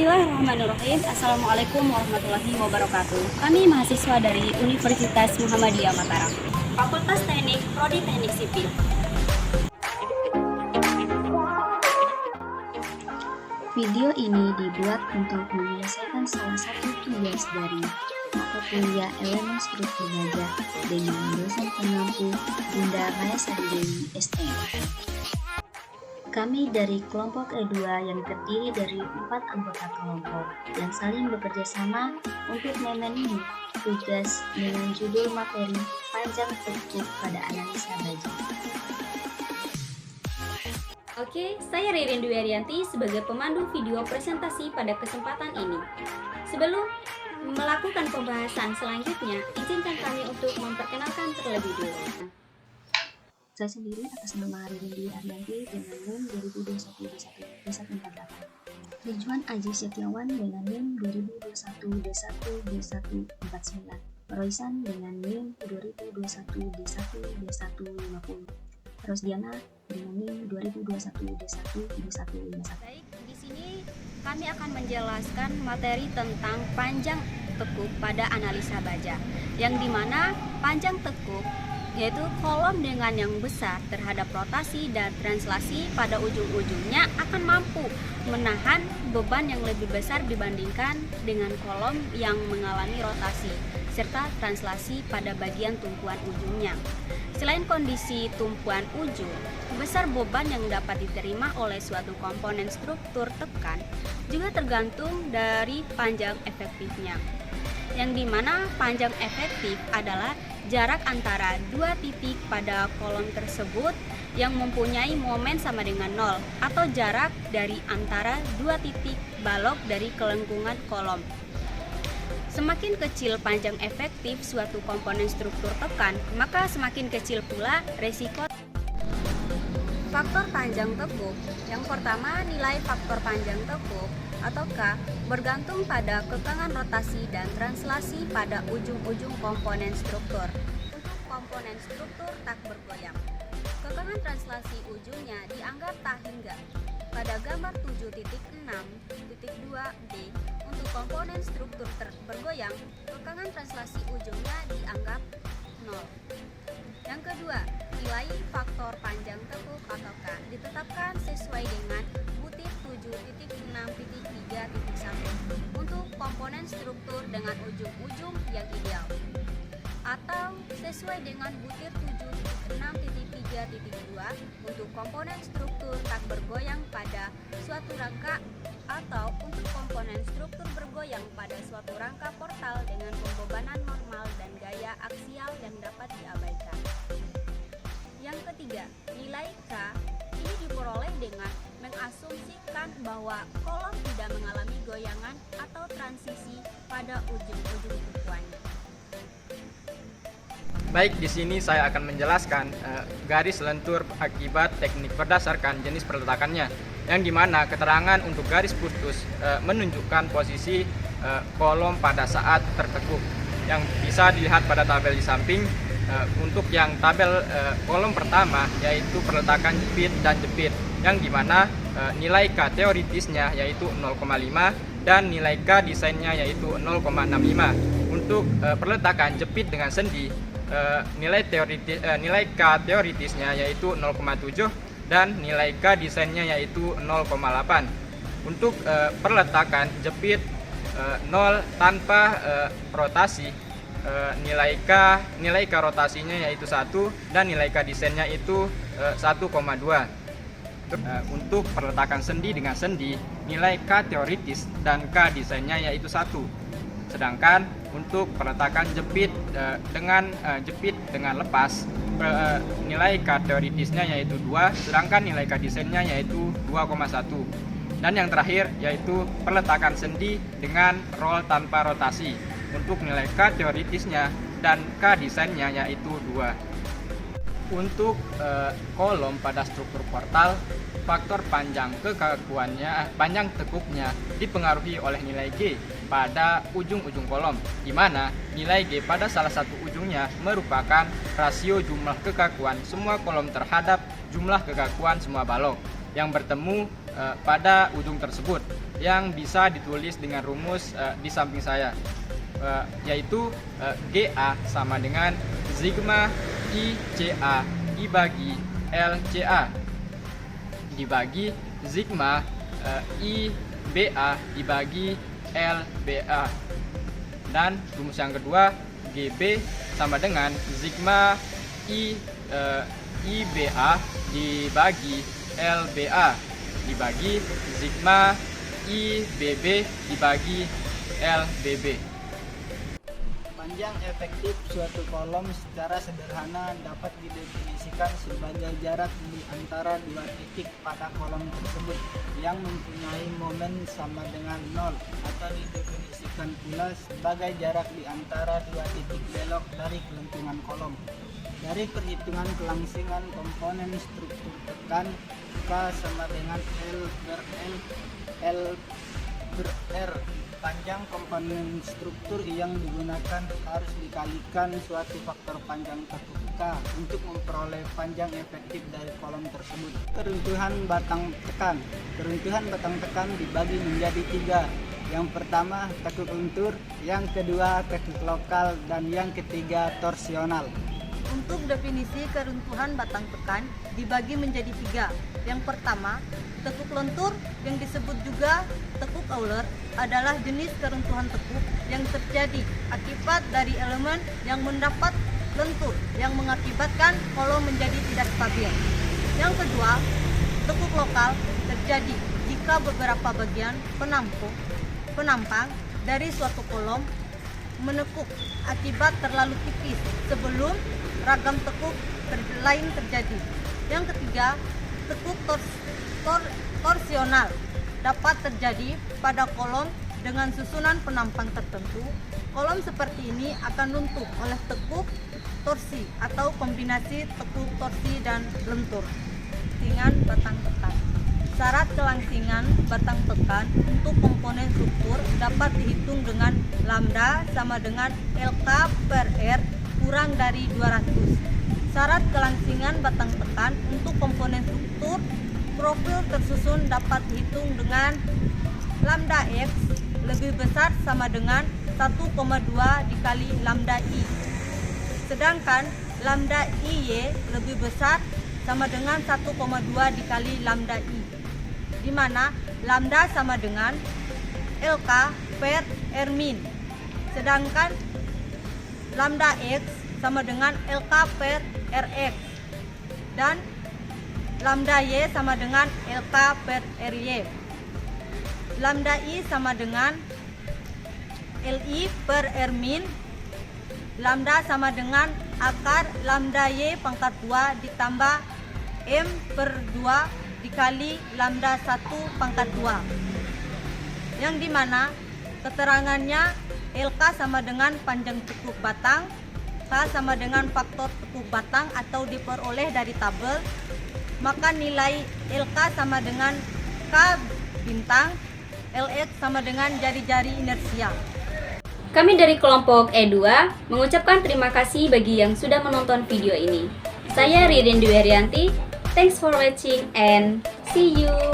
Bismillahirrahmanirrahim. Assalamualaikum warahmatullahi wabarakatuh. Kami mahasiswa dari Universitas Muhammadiyah Mataram, Fakultas Teknik, Prodi Teknik Sipil. Video ini dibuat untuk menyelesaikan salah satu tugas dari mata kuliah elemen struktur baja dengan dosen pengampu Bunda Mayasari Dewi STM. Kami dari kelompok E2 yang terdiri dari 4 anggota kelompok yang saling bekerja sama untuk memenuhi tugas dengan judul materi panjang tekuk pada analisa baja. Oke, saya Ririn Dwi Ariyanti sebagai pemandu video presentasi pada kesempatan ini. Sebelum melakukan pembahasan selanjutnya, izinkan kami untuk memperkenalkan terlebih dulu. Saya sendiri atas nama Ririn Dwi Ariyanti dengan NIM 2021-D148. Ridwan Aji Setiawan dengan NIM 2021-D1-D149. Roisan dengan NIM 2021-D1-D150. Rosdiana dengan NIM 2021-D1-D151. Baik, di sini kami akan menjelaskan materi tentang panjang tekuk pada analisa baja, yang dimana panjang tekuk yaitu kolom dengan yang besar terhadap rotasi dan translasi pada ujung-ujungnya akan mampu menahan beban yang lebih besar dibandingkan dengan kolom yang mengalami rotasi serta translasi pada bagian tumpuan ujungnya. Selain kondisi tumpuan ujung, besar beban yang dapat diterima oleh suatu komponen struktur tekan juga tergantung dari panjang efektifnya, yang dimana panjang efektif adalah jarak antara dua titik pada kolom tersebut yang mempunyai momen sama dengan 0 atau jarak dari antara dua titik balok dari kelengkungan kolom. Semakin kecil panjang efektif suatu komponen struktur tekan, maka semakin kecil pula resiko. Faktor panjang tekuk. Yang pertama, nilai faktor panjang tekuk atau K bergantung pada kekangan rotasi dan translasi pada ujung-ujung komponen struktur. Untuk komponen struktur tak bergoyang, kekangan translasi ujungnya dianggap tak hingga. Pada gambar 7.6.2D, untuk komponen struktur bergoyang, kekangan translasi ujungnya dianggap 0. Yang kedua, nilai faktor panjang tekuk atau K ditetapkan sesuai dengan butir 7.6.3.1 untuk komponen struktur dengan ujung-ujung yang ideal, atau sesuai dengan butir 7.6.3.2 untuk komponen struktur tak bergoyang pada suatu rangka, atau untuk komponen struktur bergoyang pada suatu rangka portal dengan pembebanan normal dan gaya aksial yang dapat diabaikan. Yang ketiga, nilai K ini diperoleh dengan mengasumsikan bahwa kolom tidak mengalami goyangan atau transisi pada ujung-ujung tumpuannya. Baik, di sini saya akan menjelaskan garis lentur akibat teknik berdasarkan jenis peletakannya, yang dimana keterangan untuk garis putus menunjukkan posisi kolom pada saat tertekuk, yang bisa dilihat pada tabel di samping. Untuk yang tabel kolom pertama yaitu peletakan jepit dan jepit, yang dimana nilai K teoritisnya yaitu 0,5 dan nilai K desainnya yaitu 0,65. Untuk peletakan jepit dengan sendi, nilai K teoritisnya yaitu 0,7 dan nilai K desainnya yaitu 0,8. Untuk peletakan jepit 0 tanpa rotasi, nilai K rotasinya yaitu 1 dan nilai K desainnya itu 1,2. Untuk peletakan sendi dengan sendi, nilai K teoritis dan K desainnya yaitu 1. Sedangkan untuk peletakan jepit dengan lepas, nilai K teoritisnya yaitu 2, sedangkan nilai K desainnya yaitu 2,1. Dan yang terakhir yaitu peletakan sendi dengan roll tanpa rotasi. Untuk nilai K teoritisnya dan K desainnya yaitu 2. Untuk kolom pada struktur portal, faktor panjang panjang tekuknya dipengaruhi oleh nilai G pada ujung-ujung kolom, di mana nilai G pada salah satu ujungnya merupakan rasio jumlah kekakuan semua kolom terhadap jumlah kekakuan semua balok. yang bertemu pada ujung tersebut yang bisa ditulis dengan rumus di samping saya, yaitu GA sama dengan sigma ICA dibagi LCA dibagi sigma IBA dibagi LBA. Dan rumus yang kedua, GB sama dengan sigma IBA dibagi LBA dibagi sigma IBB dibagi LBB. Panjang efektif suatu kolom secara sederhana dapat didefinisikan sebagai jarak di antara dua titik pada kolom tersebut yang mempunyai momen sama dengan 0, atau didefinisikan pula sebagai jarak di antara dua titik belok dari kelentungan kolom. Dari perhitungan kelangsingan komponen struktur tekan, K sama dengan L per L, L per R. Panjang komponen struktur yang digunakan harus dikalikan suatu faktor panjang tekuk K untuk memperoleh panjang efektif dari kolom tersebut. Keruntuhan batang tekan. Keruntuhan batang tekan dibagi menjadi 3. Yang pertama tekuk lentur, yang kedua tekuk lokal, dan yang ketiga torsional. Untuk definisi keruntuhan batang tekan dibagi menjadi 3. Yang pertama, tekuk lentur yang disebut juga tekuk Euler adalah jenis keruntuhan tekuk yang terjadi akibat dari elemen yang mendapat lentur yang mengakibatkan kolom menjadi tidak stabil. Yang kedua, tekuk lokal terjadi jika beberapa bagian penampang dari suatu kolom menekuk akibat terlalu tipis sebelum ragam tekuk lain terjadi. Yang ketiga, tekuk torsional dapat terjadi pada kolom dengan susunan penampang tertentu. Kolom seperti ini akan runtuh oleh tekuk torsi atau kombinasi tekuk torsi dan lentur. Kelangsingan batang tekan. Syarat kelangsingan batang tekan untuk komponen struktur dapat dihitung dengan lambda sama dengan LK per R kurang dari 200. Syarat kelangsingan batang tekan untuk komponen struktur profil tersusun dapat dihitung dengan lambda X lebih besar sama dengan 1,2 dikali lambda I. Sedangkan lambda IY lebih besar sama dengan 1,2 dikali lambda I, di mana lambda sama dengan LK per R min. Sedangkan lambda X sama dengan LK per Rx. Dan lambda Y sama dengan LK per RY. Lambda I sama dengan LI per R min. Lambda sama dengan akar lambda Y pangkat 2 ditambah M per 2 dikali lambda 1 pangkat 2. Yang dimana keterangannya LK sama dengan panjang tekuk batang, K sama dengan faktor tekuk batang atau diperoleh dari tabel. Maka nilai LK sama dengan K bintang, LX sama dengan jari-jari inersia. Kami dari kelompok E2 mengucapkan terima kasih bagi yang sudah menonton video ini. Saya Ririn Dwi Arianti. Thanks for watching and see you.